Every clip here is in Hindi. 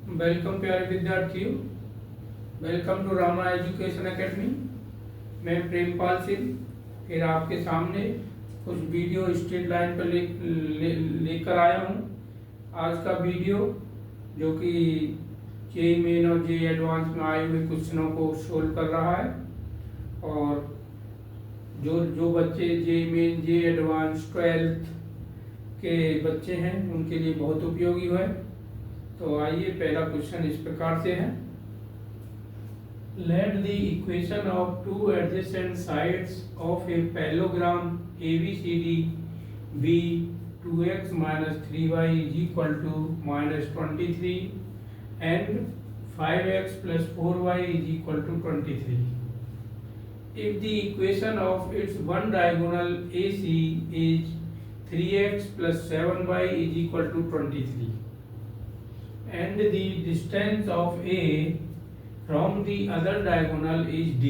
वेलकम प्यारे विद्यार्थियों, welcome to Rama education academy. मैं प्रेमपाल सिंह फिर आपके सामने कुछ वीडियो स्ट्रीम लाइन पर लेकर आया हूँ। आज का वीडियो जो कि जेईई मेन और जेईई एडवांस में आए हुए क्वेश्चनों को सोल्व कर रहा है, और जो बच्चे JEE main JEE advance 12th के बच्चे हैं उनके लिए बहुत उपयोगी है। तो आइए, पहला क्वेश्चन इस प्रकार से है। Let the equation of two adjacent sides of a parallelogram ABCD be 2x minus 3y is equal to minus 23 and 5x plus 4y is equal to 23. If the equation of its one diagonal AC is 3x plus 7y is equal to 23 and the distance of A from the other diagonal is D,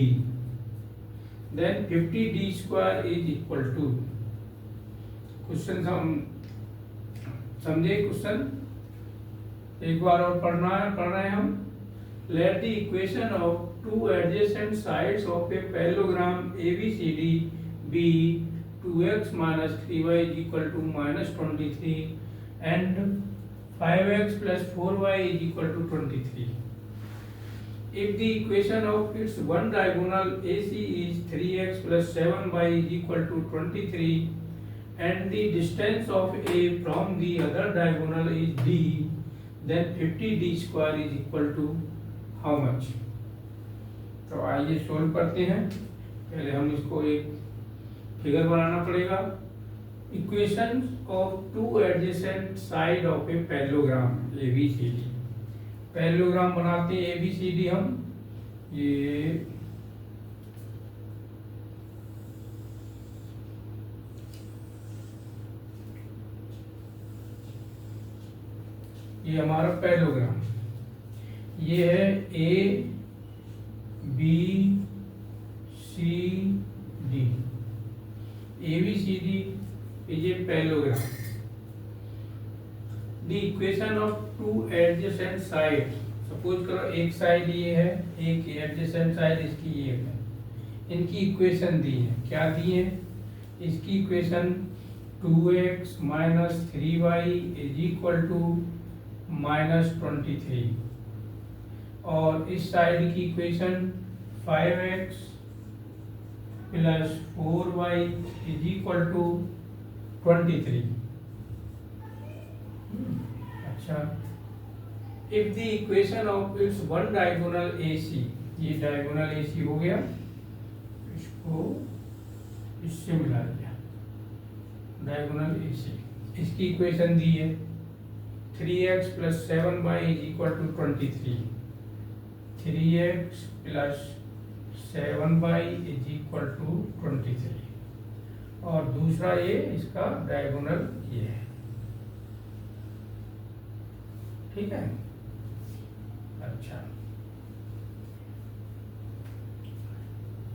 then 50D square is equal to। Question समझे? क्वेश्चन एक बार और पढ़ रहे हैं हम। Let the equation of two adjacent sides of a parallelogram ABCD be 2x minus 3y is equal to minus 23 and 5x plus 4y is equal to 23. If the equation of its one diagonal AC is 3x plus 7y is equal to 23 and the distance of A from the other diagonal is D, then 50D square is equal to how much? तो आइए सोल्व करते हैं। पहले हम इसको एक फिगर बनाना पड़ेगा। Equation of two adjacent side of a parallelogram ABCD। Parallelogram बनाते हैं ABCD हम। ये हमारा पैरेललोग्राम, ये है ABCD। ABCD is a parallelogram. The equation of two adjacent sides, suppose करो एक साइड ये है, एक एडजेसेंट साइड इसकी ये है, इनकी इक्वेशन दी है। क्या दी है? इसकी equation 2x minus 3y is equal to minus 23 और इस साइड की equation 5x plus 4y is equal to 23। अच्छा, if the equation of its one diagonal AC, ये diagonal AC हो गया, इसको इससे मिला दिया, diagonal AC। इसकी इक्वेशन दी है 3x plus 7y is equal to 23। 3x plus 7y is equal to 23 और दूसरा ये इसका डायगोनल ये है। ठीक है, अच्छा।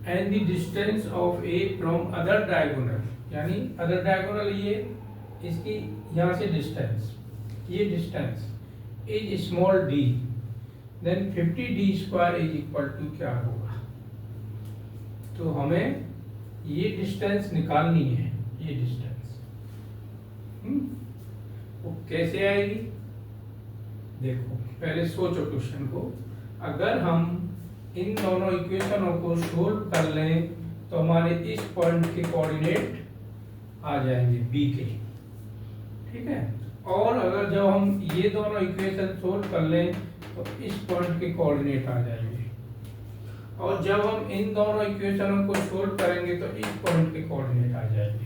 And the distance of A from other diagonal, यानी अदर डायगोनल ये इसकी यहाँ से डिस्टेंस, ये distance is small d, then 50D square is equal to क्या होगा? तो हमें ये डिस्टेंस निकालनी है। ये डिस्टेंस वो कैसे आएगी? देखो, पहले सोचो क्वेश्चन को। अगर हम इन दोनों इक्वेशनों को सोल्व कर लें तो हमारे इस पॉइंट के कोऑर्डिनेट आ जाएंगे बी के। ठीक है, और अगर जब हम ये दोनों इक्वेशन सोल्व कर लें तो इस पॉइंट के कोऑर्डिनेट आ जाएंगे, और जब हम इन दोनों इक्वेशनों को सोल्व करेंगे तो इस पॉइंट के कोऑर्डिनेट आ जाएंगे।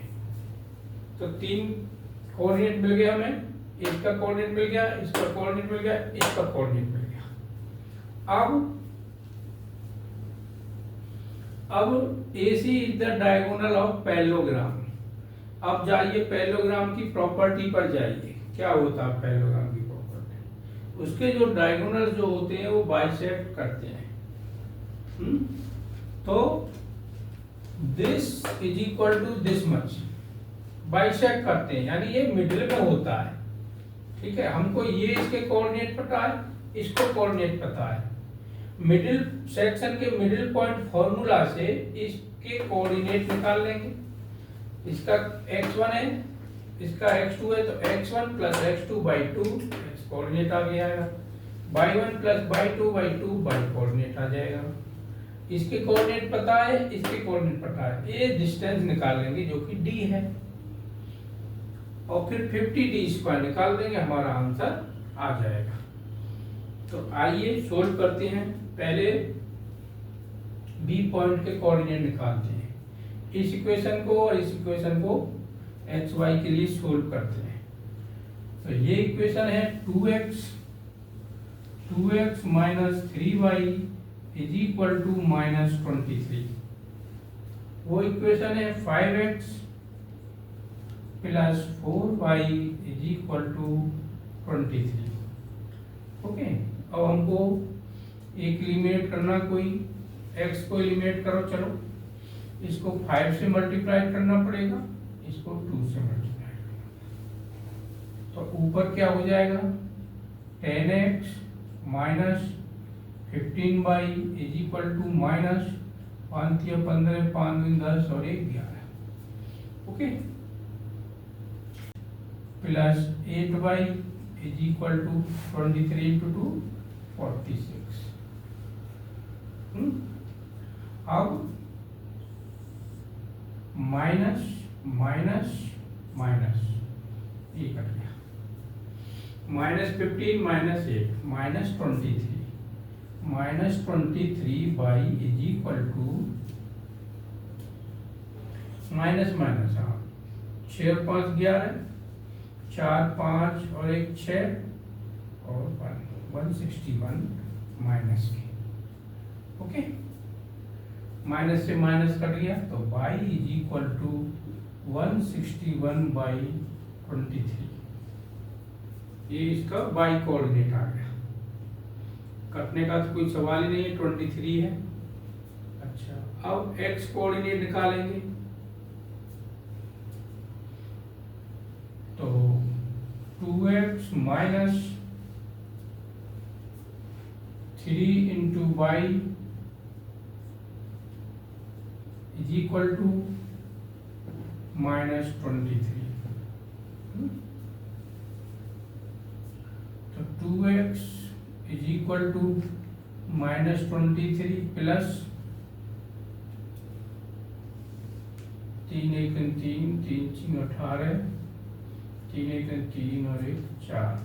तो तीन कोऑर्डिनेट मिल गया हमें, इसका कोऑर्डिनेट मिल गया, इसका कोऑर्डिनेट मिल गया, इसका कोऑर्डिनेट मिल गया। अब AC is the diagonal of parallelogram. अब जाइए पैरेललोग्राम की प्रॉपर्टी पर जाइए। क्या होता है पैरेललोग्राम की प्रॉपर्टी? उसके जो डायगोनल जो होते हैं वो बाइसेक्ट करते हैं। तो this is equal to this much, bisect करते हैं, यानी ये मिडिल में होता है। ठीक है, हमको ये इसके कोऑर्डिनेट पता है, इसको कोऑर्डिनेट पता है। मिडिल सेक्शन के मिडिल पॉइंट फॉर्मूला से इसके कोऑर्डिनेट निकाल लेंगे। इसका x1 है, इसका x2 है, तो x1 plus x2 by 2 coordinate आ गया है, y1 plus y2 by 2 by coordinate आ जाएगा। इसके कोऑर्डिनेट पता है, इसके कोऑर्डिनेट पता है, ये डिस्टेंस निकाल लेंगे जो कि d है, और फिर 50d स्क्वायर निकाल देंगे, हमारा आंसर आ जाएगा। तो आइए सोल्व करते हैं। पहले बी पॉइंट के कोऑर्डिनेट निकालते हैं, इस इक्वेशन को और इस इक्वेशन को एक्स वाई के लिए सोल्व करते हैं। तो ये इक्वेशन है 2x minus 3y is equal to minus 23। वो इक्वेशन है 5x plus 4y is equal to 23। Okay, अब हमको एक एलिमिनेट करना, कोई x को एलिमिनेट करो। चलो, इसको 5 से मल्टीप्लाई करना पड़ेगा, इसको 2 से मल्टीप्लाई करना। तो ऊपर क्या हो जाएगा, 10x minus 15y is equal to minus 5 या 15, 5 10 और 1 11। Okay, plus 8y is equal to 23 into 2 46। अब माइनस माइनस माइनस ये कट गया, minus 15 minus 8 minus 23 y is equal to minus minus, हाँ 6 और 5 11, 4 5 और 1 6 और 161 माइनस के। ओके, माइनस से माइनस कट गया, तो y is equal to 161 by 23। ये इसका बाई कोऑर्डिनेट आ गया। कटने का तो कोई सवाल ही नहीं है, 23 है। अच्छा, अब एक्स कोऑर्डिनेट निकालेंगे। तो 2x minus 3 into y is equal to minus 23। तो 2x is equal to minus 23 plus 3 1 3 3 3 18, 3 1 3 और 1 4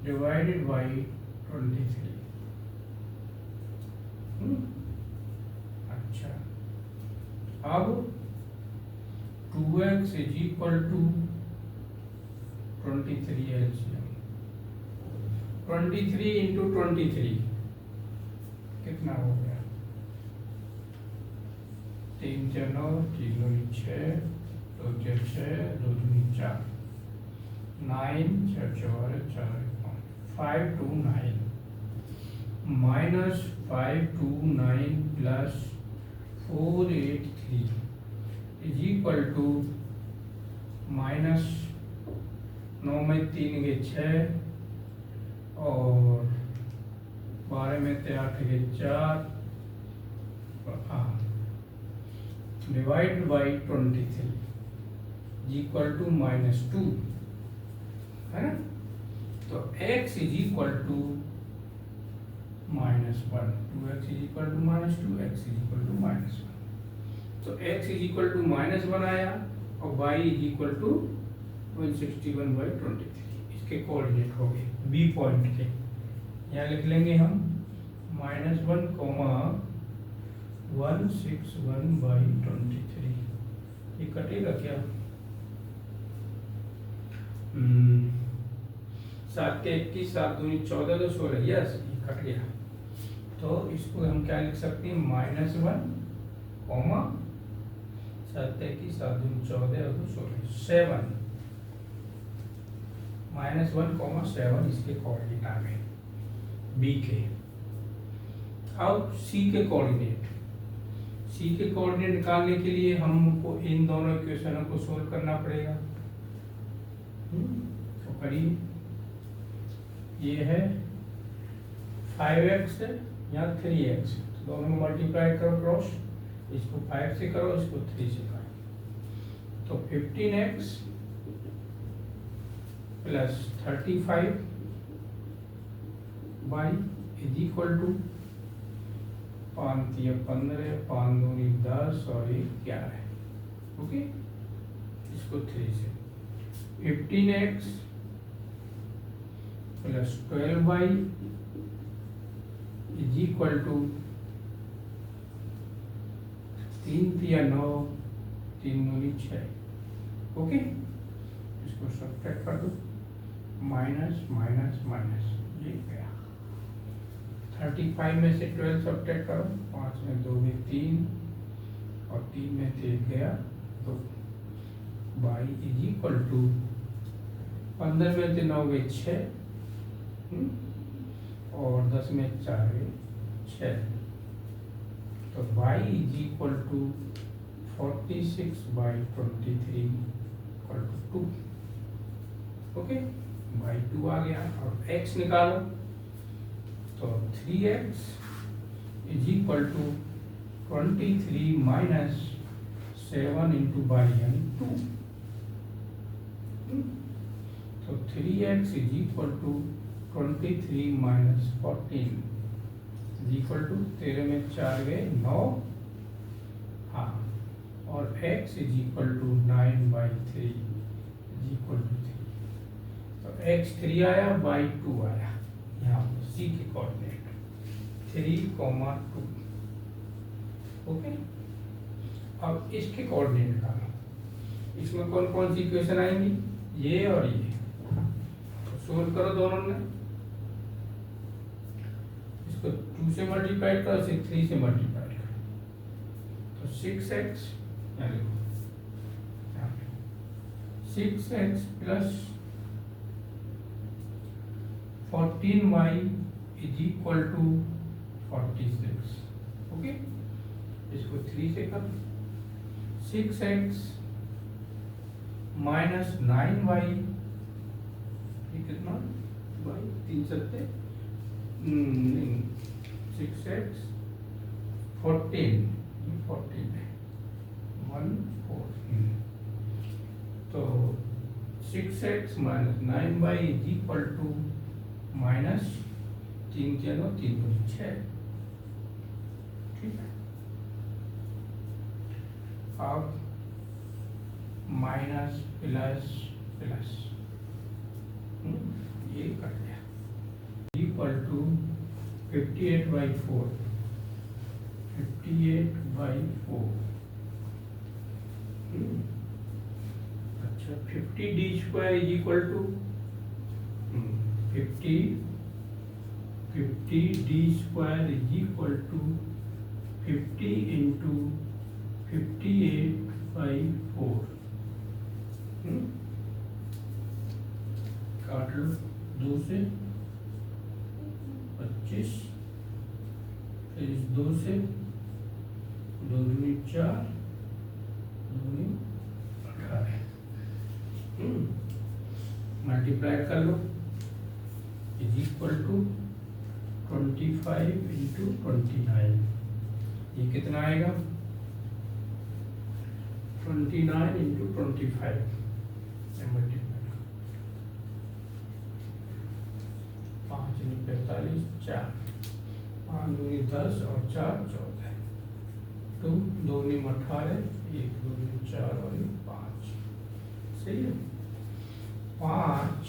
डिवाइडेड बाई 23। अच्छा, अब 2x is equal to 23 LCM, 23 into 23 कितना हो गया, 3 4 9 3 2 6 2 4 6 2 2 4 9 4 4 4 5 2 9 minus 5 2 9 plus 4 8 3 is equal to minus 9 में 3 के 6 और 12 में 8 के 4 divide by 23 equal to minus 2, है ना। तो x is equal to minus 1, 2x is equal to minus 2, x is equal to minus 1। तो x is equal to minus 1 आया और y is equal to 161 by 23। इसके कोऑर्डिनेट हो गए बी पॉइंट के। यहाँ लिख लेंगे हम माइनस 1 कोमा 161 बाई 23। ये कटेगा क्या, 7 के 21 7 दूनी 14 2 16, यस ये कट गया। तो इसको हम क्या लिख सकते हैं, माइनस 1 कोमा 7 के 21 7 दूनी 14 और 2 16 7, माइनस 1 कोमा 7 इसके कोऑर्डिनेट आ गए बी के। अब सी के कोऑर्डिनेट, सी के कोऑर्डिनेट निकालने के लिए हमको इन दोनों इक्वेशनों को सोल्व करना पड़ेगा। तो करिए, ये है 5x है, यहाँ 3x, तो दोनों में मल्टीप्लाई करो क्रॉस, इसको 5 से करो, इसको 3 से करो, तो 15x plus 35 by is equal to 5 3 15, 5 2 10 और 1 11। ओके, इसको 3 से 15x प्लस 12y is equal to 3 3 9, 3 2 6। Okay, इसको सब्ट्रैक्ट कर दो, माइनस माइनस माइनस, ये गया। 35 में से 12 सब्ट्रैक्ट करो, 5 में 2 में 3 और 3 में से 1 गया 2, बाई इज इक्वल टू 15 में से 9 गए 6 और 10 में 4 गए 6, तो y is equal to 46 by 23 equal to 2। Okay, y 2 आ गया, और x निकालो, तो 3x is equal to 23 minus 7 into y यानी 2, तो 3x is equal to 23 minus 14 is equal to 13 में 4 गए 9, हाँ, और x is equal to 9 by 3 is equal to 3, तो x 3 आया, बाई 2 आया, यहाँ सी के कोऑर्डिनेट 3,2। ओके, अब इसके कोऑर्डिनेट निकालो, इसमें कौन कौन सी इक्वेशन आएंगी, ये और ये, तो सोल्व करो दोनों ने, इसको 2 से मल्टीप्लाई करो, इसे 3 से मल्टीप्लाई करो, तो 6x, यहाँ लिखो, 6x plus 14y is equal to 46। Okay, इसको 3 से कर, 6x माइनस 9y, ये कितना y 3 सत्ते नहीं, 6x 14 है 1 4, तो 6x minus 9y is equal to minus 3 के 9 3 2 6। ठीक है, अब माइनस प्लस प्लस, ये कर दिया, इक्वल टू 58/4, 58/4। अच्छा, 50d² is equal to 50d² is equal to 50 into 58/4। काट लो, 2 से 25, फिर इस 2 से 2 दूनी 4, 2 दूनी 18, मल्टीप्लाई कर लो, इज इक्वल टू 25 इंटू 29, ये कितना आएगा 29 इंटू 25, मल्टीप्लाई 5 × 45 4, 5 दूनी 10 और 4 14, 2 दूनी 18, 1 दूनी 4 और 5, सही है। 5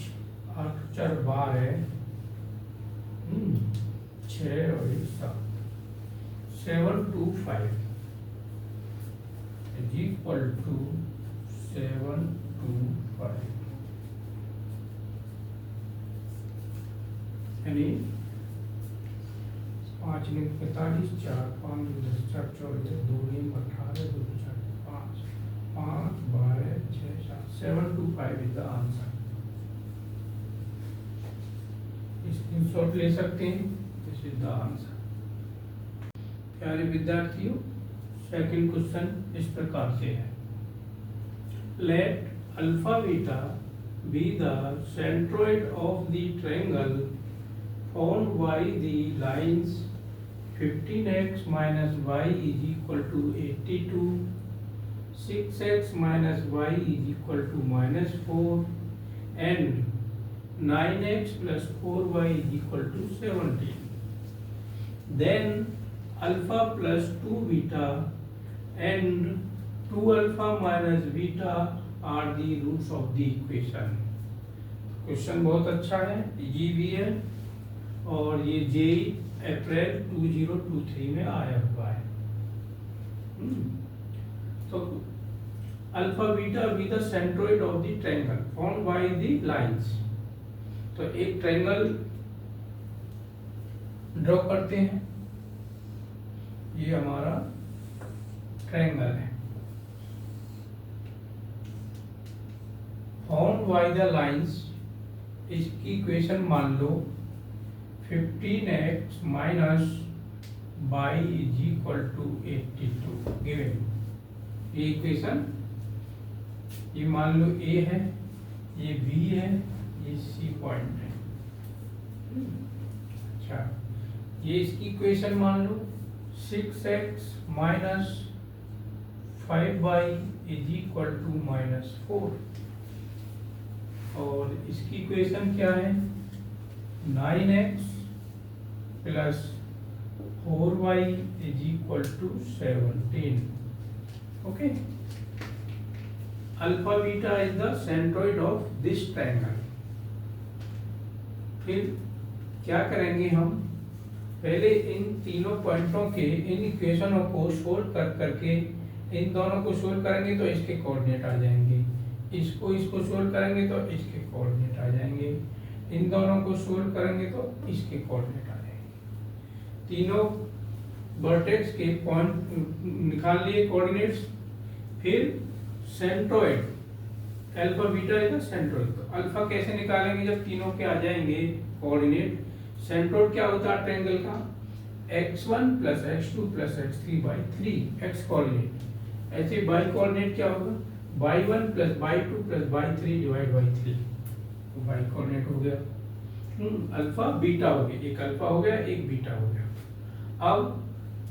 8 4 12, 6 और 7, 725 is equal to 725, यानी 5 × 45 4, 5 × 10 4 14, 2 × 18, 2 × 4 5, 5 12 6 7, 725 is the answer। स्क्रीनशॉट ले सकते हैं, दिस इज द आंसर। प्यारे विद्यार्थियों, सेकंड क्वेश्चन इस प्रकार से है, let alpha beta be the centroid of the triangle formed by the lines 15x minus y is equal to 82, 6x minus y is equal to minus 4, and 9x plus 4y is equal to 17. Then alpha plus 2 beta and 2 alpha minus beta are the roots of the equation. Question बहुत अच्छा है, इजी भी है, और ये जेई अप्रैल 2023 में आया हुआ है। तो alpha beta be the centroid of the triangle formed by the lines. तो एक ट्रायंगल ड्रॉ करते हैं, ये हमारा ट्रायंगल है, फॉर्म्ड बाय द लाइंस। इसकी इक्वेशन मान लो 15x minus y is equal to 82 given. ये इक्वेशन, ये मान लो A है, ये B है, ये C पॉइंट है। अच्छा, ये इसकी इक्वेशन मान लो 6x minus 5y is equal to minus 4, और इसकी इक्वेशन क्या है 9x plus 4y is equal to 17। Okay, alpha beta is the centroid of this triangle. फिर क्या करेंगे हम, पहले इन तीनों पॉइंटों के इन इक्वेशनों को सोल्व कर करके, इन दोनों को सोल्व करेंगे तो इसके कोऑर्डिनेट आ जाएंगे, इसको सोल्व करेंगे तो इसके कोऑर्डिनेट आ जाएंगे, इन दोनों को सोल्व करेंगे तो इसके कोऑर्डिनेट आ जाएंगे। तीनों वर्टेक्स के पॉइंट निकाल लिए कोऑर्डिनेट्स। फिर centroid, alpha beta is the centroid. तो अल्फा कैसे निकालेंगे जब तीनों के आ जाएंगे कोऑर्डिनेट। सेंट्रोइड क्या होता है ट्रायंगल का, x1 plus x2 plus x3 by 3 x coordinate. ऐसे बाई कोऑर्डिनेट क्या होगा, y1 plus y2 plus y3 divide by 3, तो बाई कोऑर्डिनेट हो गया। अल्फा बीटा हो गया, एक अल्फा हो गया, एक बीटा हो गया। अब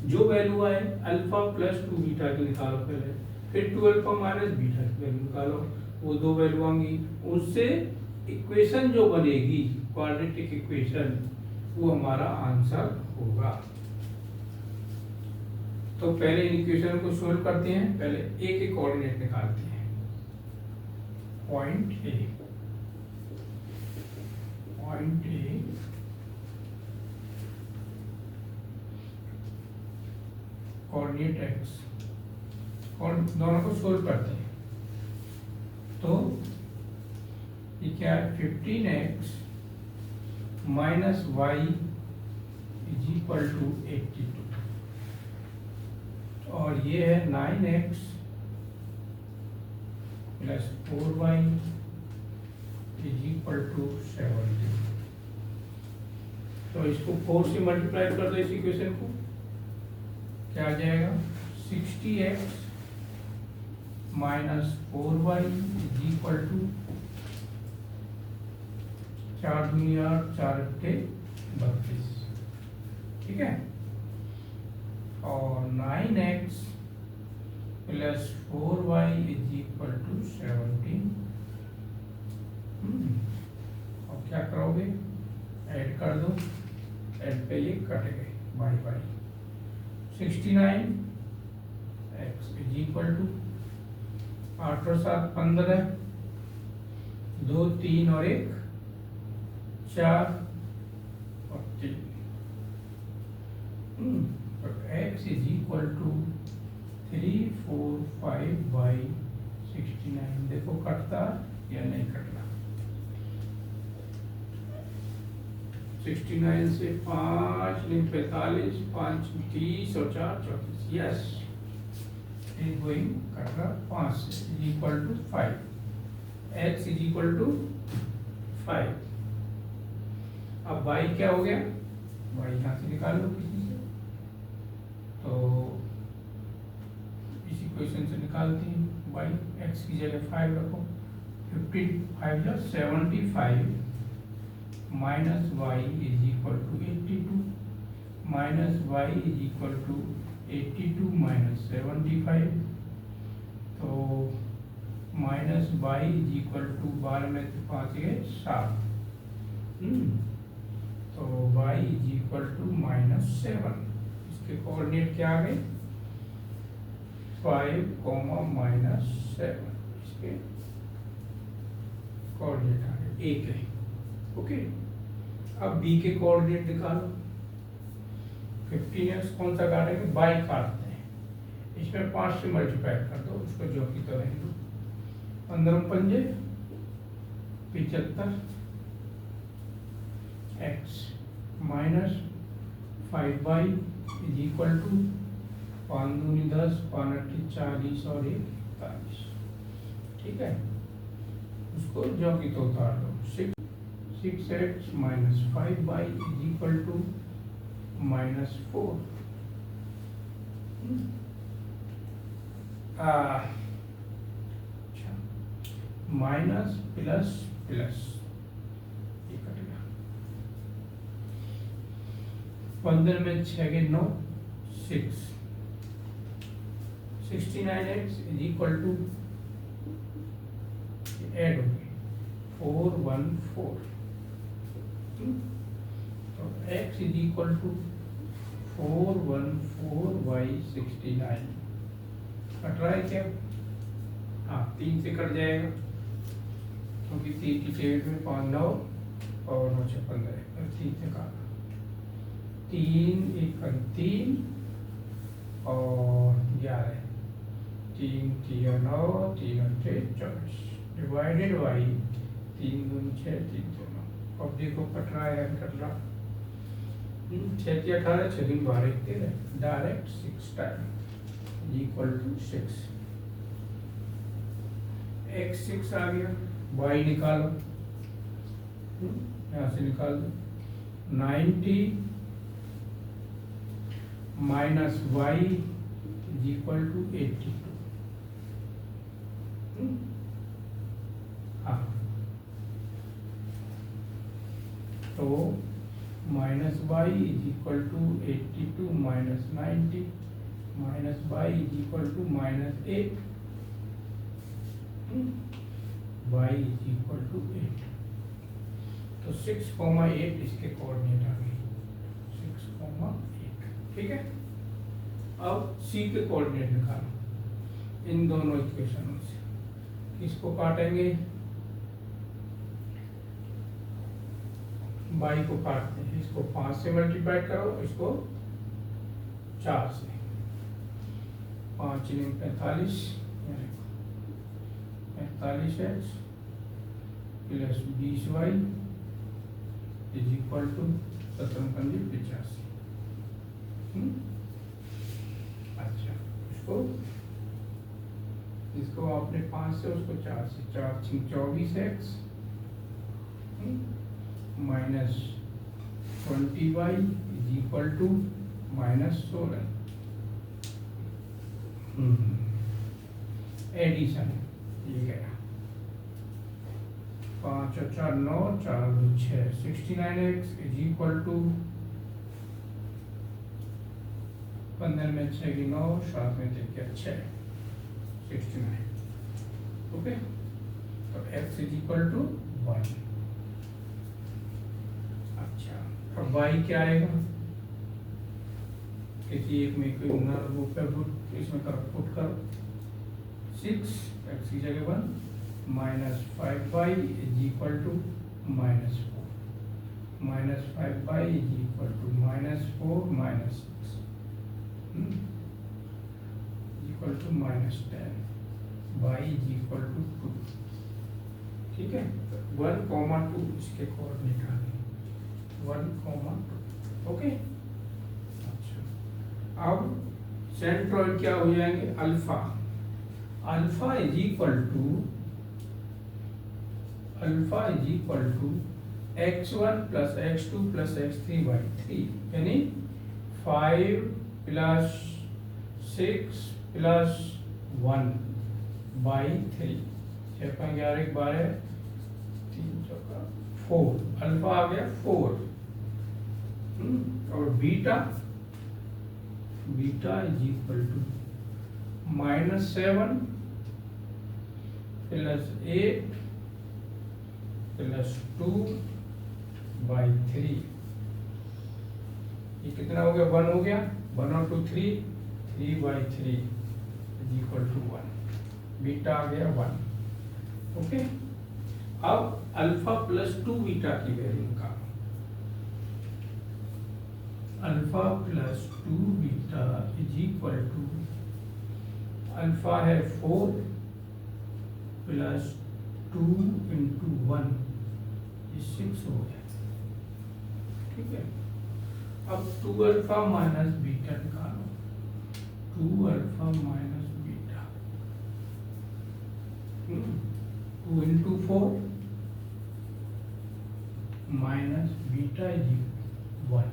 जो वैल्यू आए अल्फा प्लस 2 बीटा की निकालो पहले, फिर 2 अल्फा माइनस बीटा की वैल्यू निकालो, वो दो वैल्यू आएंगी, उससे इक्वेशन जो बनेगी क्वाड्रेटिक इक्वेशन, वो हमारा आंसर होगा। तो पहले इन इक्वेशन को सोल्व करते हैं, पहले एक एक कोऑर्डिनेट निकालते हैं। पॉइंट ए कोऑर्डिनेट एक्स, दोनों को सोल्व करते हैं। तो ये क्या है 15x minus y is equal to 82, और ये है 9x plus 4y is equal to 70। तो इसको 4 से मल्टीप्लाई कर दो, इस इक्वेशन को, क्या आ जाएगा 60x minus 4y is equal to 4 दूनी 8, 4 के 32, ठीक है। और 9x plus 4y is equal to 17। और क्या करोगे, ऐड कर दो, ऐड पे ये कट गए y y. 69 x is equal to 8 और 7 15, 2 3 और 1 4 और 3। तो x is equal to 3 4 5 by 69। देखो कटता या नहीं कटता। 69 से 5 नहीं 45, 5 30 और 4 34, यस गोइंग कट रहा। 5 is equal to 5, x is equal to 5। अब y क्या हो गया, y यहाँ से निकाल लो किसी से, तो इस इक्वेशन से निकालते हैं y, x की जगह 5 रखो, 55 या 75 minus y is equal to 82 minus y is equal to 82 minus 75, तो minus y is equal to 12 में 5 गए 7, तो वाई इज इक्वल टू -7। इसके कोऑर्डिनेट क्या आ गए 5, -7, इसके कोऑर्डिनेट आ गए 1 है। ओके, अब बी के कोऑर्डिनेट निकालो। 15x कौन सा काटेंगे, बाई काटते हैं, इसमें 5 से मल्टीप्लाई कर दो, उसको जो की तो रहने दो। 15 पंजे 75 x minus 5y is equal to 5 दूनी 10, 5 अट्ठी 40 और 1 41। ठीक है, उसको जो की तो उतार दो। 6x minus 5y is equal to -4। अच्छा, माइनस प्लस प्लस ये कटेगा। 15 में 6 के 9, 6। 69x is equal to add हो गए 414, तो x is equal to 414y69 cut रहा है क्या? हाँ, 3 से कट जाएगा क्योंकि 3 की टेबल में 5 9 और 9 6 15, 3 से काटा, 3 1 3 और 11, 3 3 9 3 8 24 डिवाइडेड बाई 3 दूनी 6 3 से 9। अब देखो कट रहा है, कट रहा 6 की 18 6 दिन 12 13, direct 6 time equal to 6। x 6 आ गया, y निकालो, यहाँ से निकाल दो। 90 minus y is equal to 82। हाँ, तो minus y is equal to 82 minus 90 minus y is equal to -8, y is equal to 8। तो 6,8 इसके कोऑर्डिनेट आ गए 6,8। ठीक है, अब सी के कोऑर्डिनेट निकालो इन दोनों इक्वेशनों से। इसको काटेंगे, बाई को काटते हैं, इसको 5 से मल्टीप्लाई करो, इसको 4 से। 5 × 45 45x plus 20y is equal to 17×85। अच्छा, इसको आपने 5 से, उसको 4 से, 4 × 24x minus 20y is equal to -16। Addition ये गया, 5 और 4 9, 4 2 6, 69x इज इक्वल टू 15 में 6 की 9, 7 में 3 के 6, 69। ओके, तो x इज इक्वल टू 1। अच्छा, अब y क्या आएगा? किसी एक में कोई वो पे इसमें करो, पुट करो। 6 x की जगह 1 minus 5y is equal to -4 minus 5y is equal to -4 minus 6 equal to -10, y is equal to 2। ठीक है, 1,2 इसके कोऑर्डिनेट आ गए 1,2। ओके, अच्छा, अब सेंट्रॉइड क्या हो जाएंगे? Alpha. Alpha is equal to x1 plus x2 plus x3 by 3, यानी 5 प्लस 6 प्लस 1 बाई 3। 6 5 11 12 3 चौका 4, अल्फा आ गया 4। और beta is equal to -7 plus 8 plus 2/3। ये कितना हो गया? 1 हो गया। 1 और 2 3, 3/3 इज इक्वल टू 1। बीटा आ गया 1। ओके, अब अल्फा प्लस 2 बीटा की वैल्यू निकालो। Alpha plus 2 beta is equal to, alpha है 4 प्लस 2 इंटू 1, ये 6 हो गया। ठीक है, अब 2 अल्फा माइनस बीटा निकालो। 2 alpha minus beta, 2 into 4 minus beta is 1।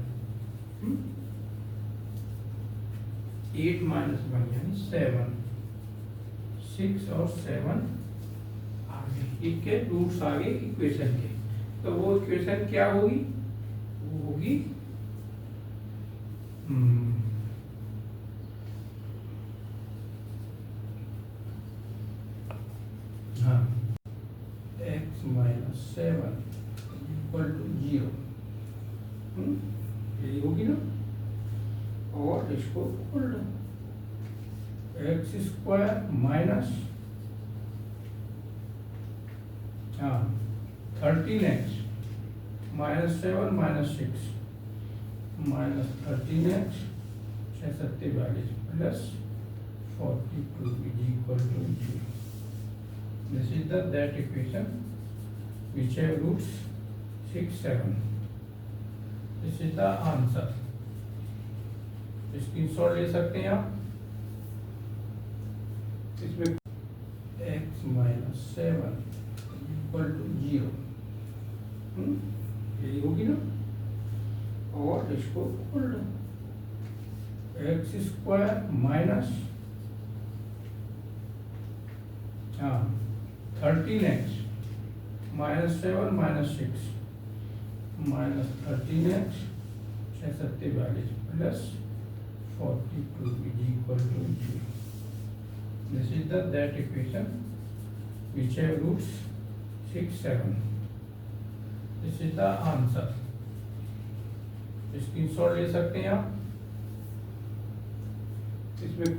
8 minus 1 यानी 7। 6 और 7 आगे, इसके रूट्स आगे इक्वेशन के। तो वो इक्वेशन क्या होगी? वो होगी हाँ, x माइनस 7 इक्वल टू 0, यही होगी ना। और इसको खोल लो, x square minus 13x minus 7 minus 6 minus 13x 6 7 42 plus 42 is equal to 0। This is that equation which have roots 6 7। This is the answer. Screenshot ले सकते हैं आप। इसमें x माइनस 7 इक्वल टू 0, यही होगी ना। और इसको खोल लो, x square minus 13x minus 7 minus 6 minus 13x 6 7 42 plus 42 is equal to 0. This is that equation which have roots 6 7. This is the answer. Screenshot ले सकते हैं आप। इसमें